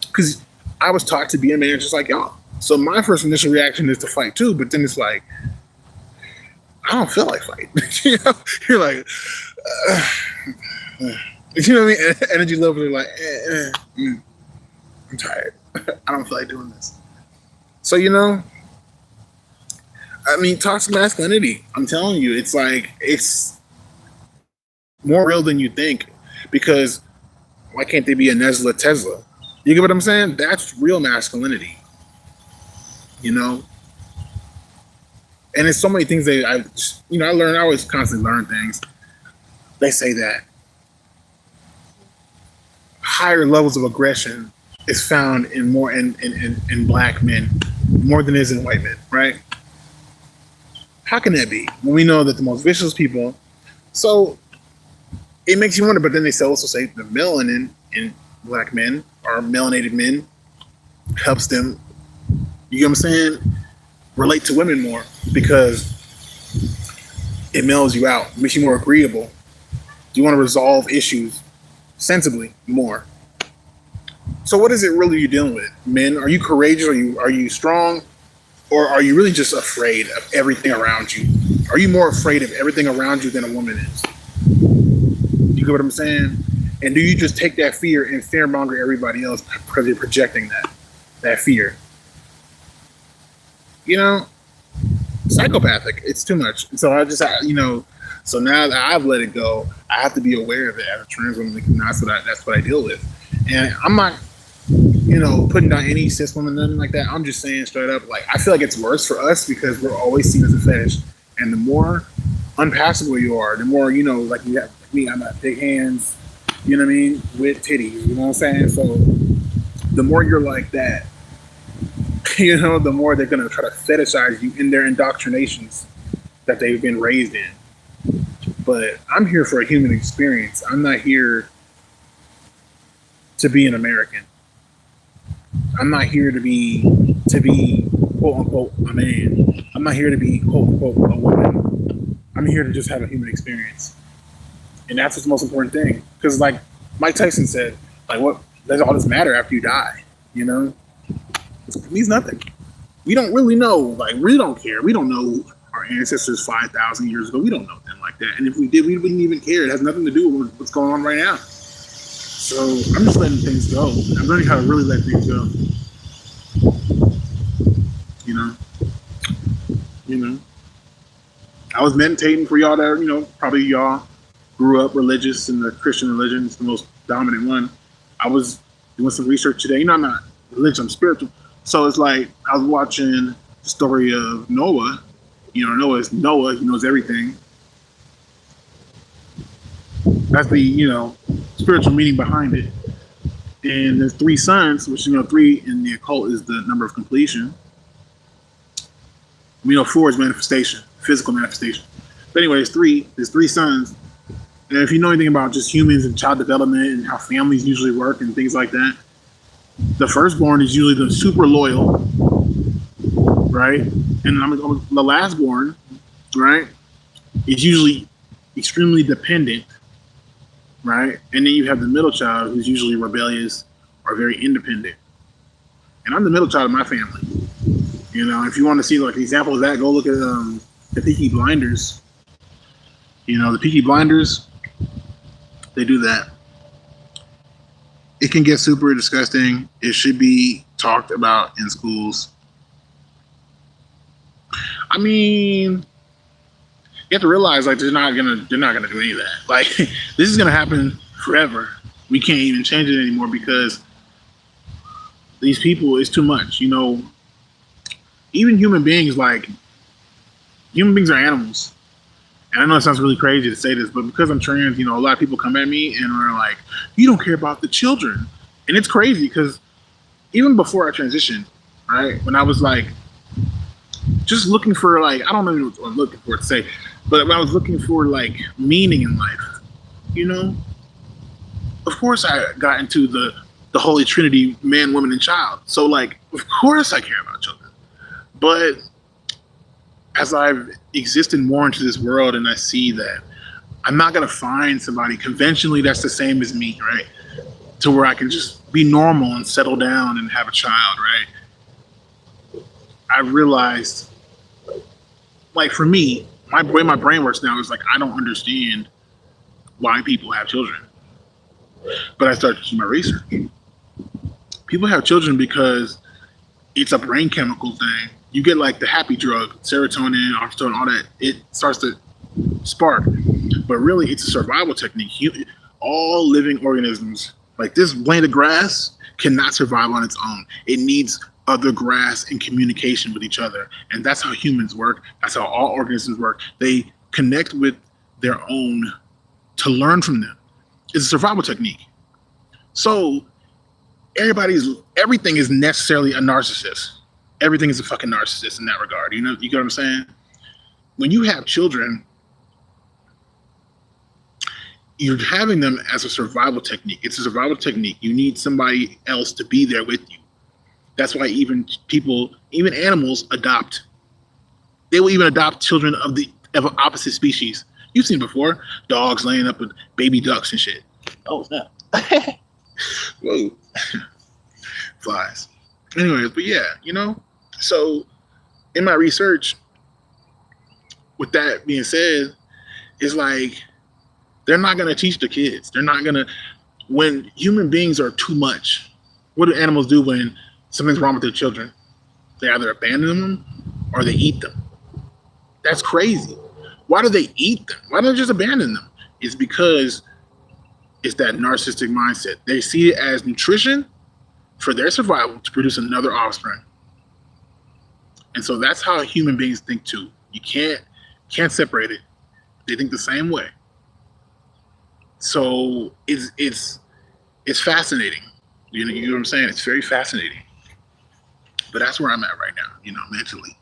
Because I was taught to be a man just like y'all. So my first initial reaction is to fight too, but then it's like, I don't feel like fighting. You're like, you know what I mean? Energy levels are like, I'm tired. I don't feel like doing this. So, I mean, toxic masculinity, I'm telling you, it's like, it's more real than you think, because why can't they be a Tesla? You get what I'm saying? That's real masculinity, And it's so many things that I always constantly learn things. They say that higher levels of aggression is found in black men more than is in white men, right? How can that be when we know that the most vicious people? So it makes you wonder. But then they also say the melanin in black men or melanated men helps them. You get what I'm saying? Relate to women more because it mellows you out, makes you more agreeable. You want to resolve issues sensibly more. So what is it really you're dealing with? Men, are you courageous? Are you strong? Or are you really just afraid of everything around you? Are you more afraid of everything around you than a woman is? You get what I'm saying? And do you just take that fear and fearmonger everybody else because you're projecting that fear? Psychopathic. It's too much. So I just, so now that I've let it go, I have to be aware of it as a trans woman. That's what I deal with. And I'm not, putting down any cis woman, nothing like that. I'm just saying straight up, like, I feel like it's worse for us because we're always seen as a fetish. And the more unpassable you are, the more, like you got me, I'm got big hands, you know what I mean, with titties, you know what I'm saying? So the more you're like that, the more they're going to try to fetishize you in their indoctrinations that they've been raised in. But I'm here for a human experience. I'm not here to be an American. I'm not here to be quote unquote a man. I'm not here to be quote unquote a woman. I'm here to just have a human experience, and that's what's the most important thing. Because like Mike Tyson said, like, what does all this matter after you die? It means nothing. We don't really know. Like, we don't care. We don't know our ancestors 5,000 years ago. We don't know them like that. And if we did, we wouldn't even care. It has nothing to do with what's going on right now. So I'm just letting things go. I'm learning how to really let things go. I was meditating for y'all that, probably y'all grew up religious in the Christian religion. It's the most dominant one. I was doing some research today. I'm not religious, I'm spiritual. So it's like I was watching the story of Noah. Noah is Noah. He knows everything. That's the, spiritual meaning behind it. And there's 3 sons, which, 3 in the occult is the number of completion. We know four is manifestation, physical manifestation. But anyway, there's three sons. And if you know anything about just humans and child development and how families usually work and things like that, the firstborn is usually the super loyal, right? And the lastborn, right, is usually extremely dependent, right? And then you have the middle child who's usually rebellious or very independent. And I'm the middle child of my family. You know, if you want to see like an example of that, go look at the Peaky Blinders. You know, the Peaky Blinders, they do that. It can get super disgusting. It should be talked about in schools. I mean, you have to realize like they're not gonna do any of that. Like this is gonna happen forever. We can't even change it anymore because these people is too much. You know, even human beings are animals. And I know it sounds really crazy to say this, but because I'm trans, you know, a lot of people come at me and are like, you don't care about the children. And it's crazy because even before I transitioned, right, when I was like, just looking for like, I don't know what I'm looking for to say, but when I was looking for like meaning in life, you know, of course I got into the Holy Trinity, man, woman, and child. So like, of course I care about children. But as I've existed more into this world and I see that I'm not going to find somebody conventionally that's the same as me, right? To where I can just be normal and settle down and have a child, right? I realized, like for me, the way my brain works now is like, I don't understand why people have children. But I started to do my research. People have children because it's a brain chemical thing. You get like the happy drug, serotonin, oxytocin, all that. It starts to spark. But really, it's a survival technique. All living organisms, like this blade of grass, cannot survive on its own. It needs other grass and communication with each other. And that's how humans work. That's how all organisms work. They connect with their own to learn from them. It's a survival technique. So everything is necessarily a narcissist. Everything is a fucking narcissist in that regard. You know, you get what I'm saying? When you have children, you're having them as a survival technique. It's a survival technique. You need somebody else to be there with you. That's why even animals adopt. They will even adopt children of opposite species. You've seen before, dogs laying up with baby ducks and shit. Oh, snap. Whoa. Flies. Anyways, but yeah, you know, so in my research, with that being said, it's like, they're not going to teach the kids. They're not going to, when human beings are too much, what do animals do when something's wrong with their children? They either abandon them or they eat them. That's crazy. Why do they eat them? Why don't they just abandon them? It's because it's that narcissistic mindset. They see it as nutrition for their survival to produce another offspring. And so that's how human beings think too. You can't separate it. They think the same way. So it's fascinating. You know what I'm saying? It's very fascinating. But that's where I'm at right now, you know, mentally.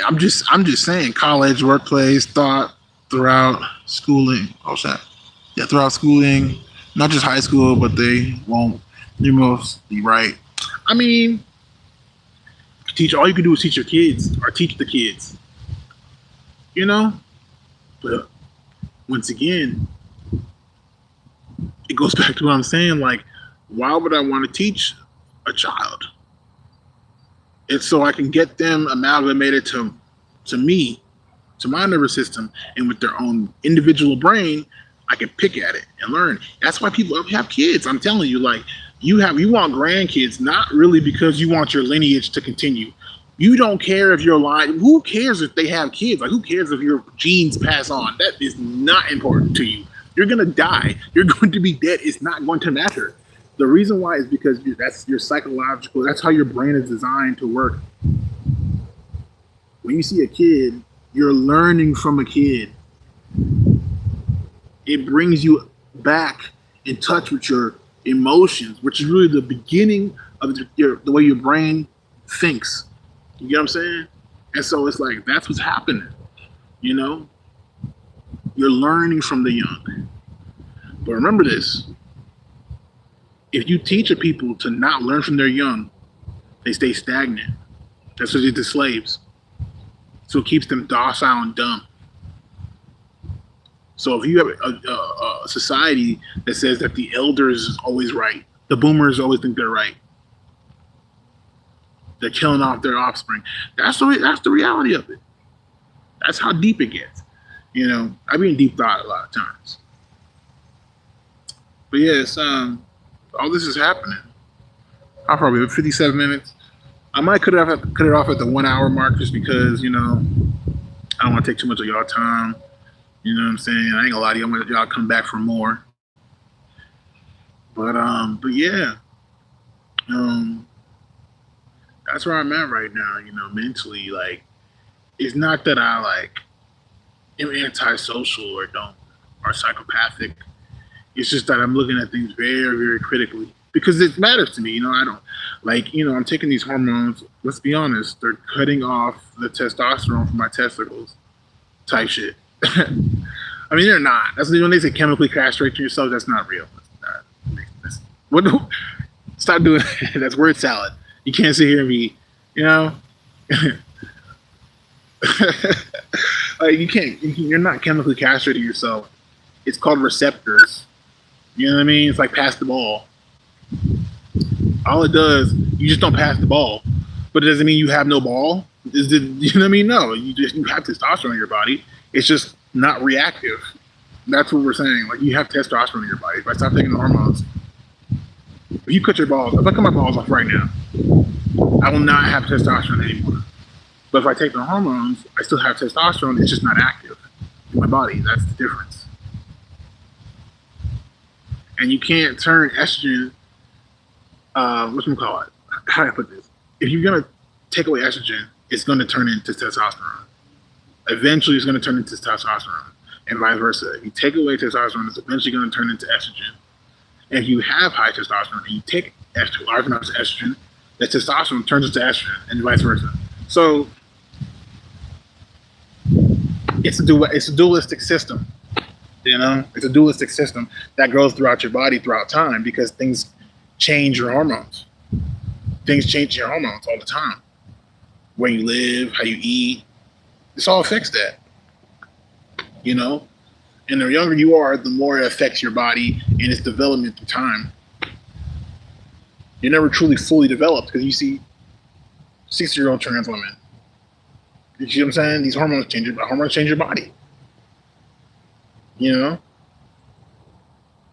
I'm just saying, college, workplace, thought throughout schooling. Oh shit. Yeah, throughout schooling, not just high school, but they mostly right. I mean, all you can do is teach your kids or teach the kids. You know? But once again, it goes back to what I'm saying, like, why would I want to teach a child? It's so I can get them amalgamated to me, to my nervous system, and with their own individual brain, I can pick at it and learn. That's why people have kids. I'm telling you, like, you want grandkids, not really because you want your lineage to continue. You don't care if you're alive. Who cares if they have kids? Like, who cares if your genes pass on? That is not important to you. You're going to die. You're going to be dead. It's not going to matter. The reason why is because that's your psychological, that's how your brain is designed to work. When you see a kid, you're learning from a kid. It brings you back in touch with your emotions, which is really the beginning of the way your brain thinks. You get what I'm saying? And so it's like that's what's happening. You know, you're learning from the young. But remember this: if you teach a people to not learn from their young, they stay stagnant. That's what they do to slaves. So it keeps them docile and dumb. So if you have a society that says that the elders is always right, the boomers always think they're right, they're killing off their offspring. That's the reality of it. That's how deep it gets. You know, I've been deep thought a lot of times. But yeah, it's all this is happening. I'll probably 57 minutes. I might cut it off at the 1 hour mark just because, you know, I don't want to take too much of y'all time. You know what I'm saying? I ain't gonna lie to you, I'm gonna let y'all come back for more. But yeah. That's where I'm at right now, you know, mentally. Like, it's not that I like am antisocial or psychopathic. It's just that I'm looking at things very, very critically because it matters to me. You know, I don't like, you know, I'm taking these hormones. Let's be honest, they're cutting off the testosterone from my testicles, type shit. I mean, they're not. That's when they say chemically castrate yourself. That's not real. What? Stop doing that. That's word salad. You can't sit here and be, you know, like you can't. You're not chemically castrating yourself. It's called receptors. You know what I mean? It's like pass the ball. All it does, you just don't pass the ball, but it doesn't mean you have no ball. You know what I mean? No, you have testosterone in your body. It's just not reactive. That's what we're saying. Like you have testosterone in your body. If I stop taking the hormones, if you cut your balls, if I cut my balls off right now, I will not have testosterone anymore. But if I take the hormones, I still have testosterone. It's just not active in my body. That's the difference. And you can't turn estrogen. Whatchamacallit? How do I put this? If you're gonna take away estrogen, it's gonna turn into testosterone. Eventually, it's gonna turn into testosterone, and vice versa. If you take away testosterone, it's eventually gonna turn into estrogen. And if you have high testosterone and you take large amounts of estrogen, that testosterone turns into estrogen, and vice versa. So it's a dualistic system. You know, it's a dualistic system that goes throughout your body throughout time because things change your hormones. Things change your hormones all the time. Where you live, how you eat, this all affects that. You know, and the younger you are, the more it affects your body and its development through time. You're never truly fully developed because you see 60-year-old trans women. You see what I'm saying? These hormones change your body. You know?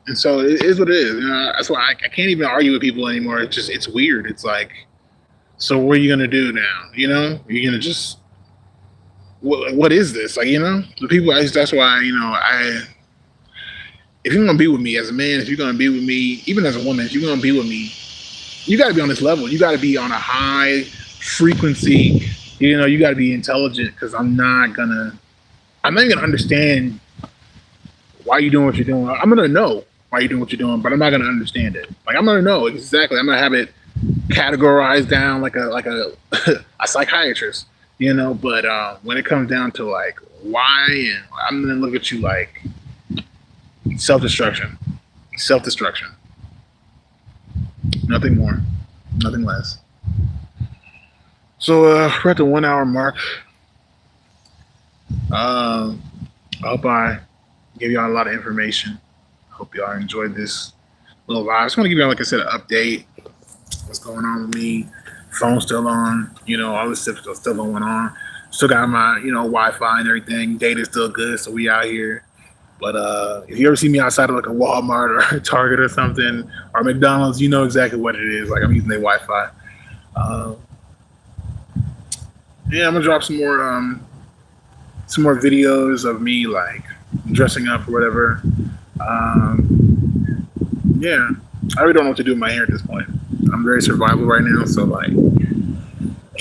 And so it is what it is. You know, that's why I can't even argue with people anymore. It's weird. It's like, so what are you gonna do now? You know? You're gonna just what is this? Like, you know, the people. That's why, you know, if you're gonna be with me as a man, if you're gonna be with me, even as a woman, if you're gonna be with me, you got to be on this level. You got to be on a high frequency. You know, you got to be intelligent because I'm not even gonna understand why you're doing what you're doing. I'm gonna know why you're doing what you're doing, but I'm not gonna understand it. Like I'm gonna know exactly. I'm gonna have it categorized down like a a psychiatrist. You know, but when it comes down to like why, and I'm gonna look at you like self-destruction, nothing more, nothing less. So we're at the 1 hour mark. I hope I gave y'all a lot of information. Hope y'all enjoyed this little live. I just want to give y'all, like I said, an update. What's going on with me? Phone's still on, you know, all this stuff still going on. Still got my, you know, Wi-Fi and everything. Data's still good, so we out here. But if you ever see me outside of like a Walmart or a Target or something, or McDonald's, you know exactly what it is. Like I'm using their Wi-Fi. Yeah, I'm gonna drop some more videos of me like dressing up or whatever. Yeah, I really don't know what to do with my hair at this point. I'm very survival right now, so like,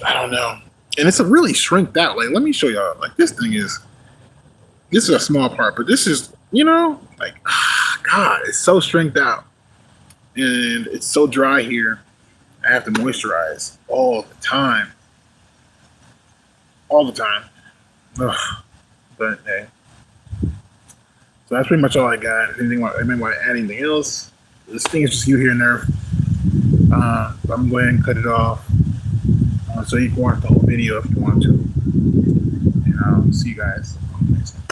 I don't know. And it's a really shrinked out. Like, let me show y'all. Like, this is a small part, but this is, you know, like, God, it's so shrinked out, and it's so dry here. I have to moisturize all the time. all the time. Ugh. But hey, so that's pretty much all I got. Anything want to add anything else? This thing is just you here and there. I'm going to cut it off so you can watch the whole video if you want to. And I'll see you guys on the next one.